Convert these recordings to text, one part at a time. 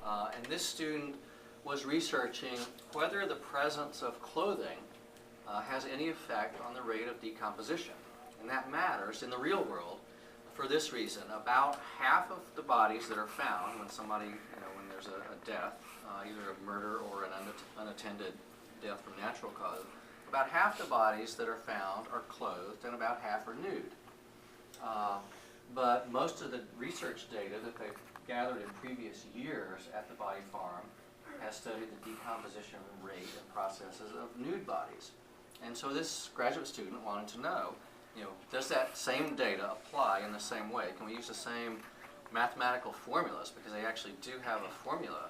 And this student was researching whether the presence of clothing has any effect on the rate of decomposition. And that matters in the real world for this reason. About half of the bodies that are found when somebody, when there's a death, either a murder or an unattended death from natural cause, about half the bodies that are found are clothed and about half are nude. But most of the research data that they've gathered in previous years at the body farm has studied the decomposition rate and processes of nude bodies. And so this graduate student wanted to know, does that same data apply in the same way? Can we use the same mathematical formulas? Because they actually do have a formula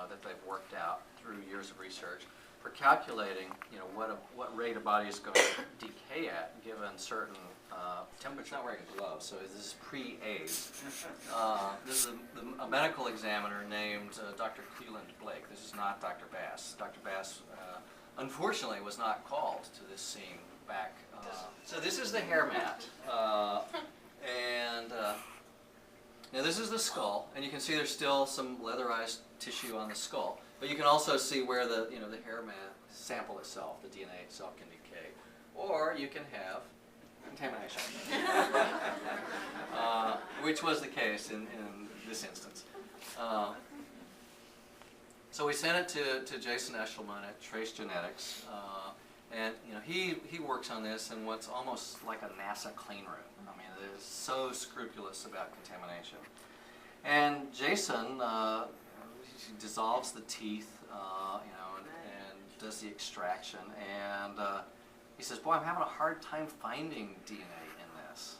that they've worked out through years of research for calculating, what rate a body is going to decay at given certain temperature. Not wearing a glove, so this is pre-AIDS. This is a medical examiner named Dr. Cleland Blake. This is not Dr. Bass. Dr. Bass, unfortunately, was not called to this scene back. So this is the hair mat, and now this is the skull, and you can see there's still some leatherized tissue on the skull. But you can also see where the the hair mat sample itself, the DNA itself, can decay, or you can have contamination, which was the case in this instance. So we sent it to Jason Eshelman at Trace Genetics, and he works on this in what's almost like a NASA clean room. I mean, they're so scrupulous about contamination. And Jason dissolves the teeth, and does the extraction, and he says, "Boy, I'm having a hard time finding DNA in this."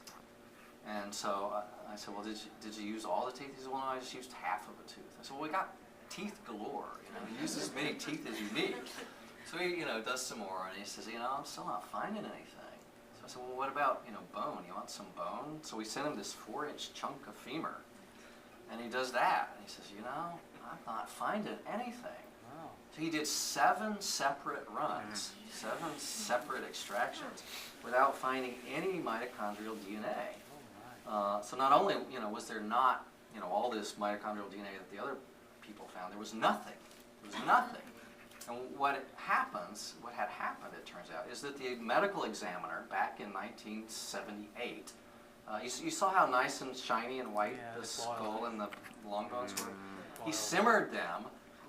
And so I said, "Well, did you use all the teeth?" He said, "Well, no, I just used half of a tooth." I said, "Well, we got teeth galore. Use as many teeth as you need." So he, does some more, and he says, "I'm still not finding anything." So I said, "Well, what about, bone? You want some bone?" So we sent him this 4-inch chunk of femur, and he does that, and he says, "I'm not finding anything." Wow. So he did 7 separate runs, 7 separate extractions, without finding any mitochondrial DNA. So not only, was there not, all this mitochondrial DNA that the other people found, there was nothing. There was nothing. And what had happened, it turns out, is that the medical examiner back in 1978, you saw how nice and shiny and white the skull and the long bones were? He simmered them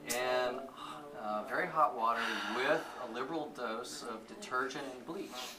in very hot water with a liberal dose of detergent and bleach.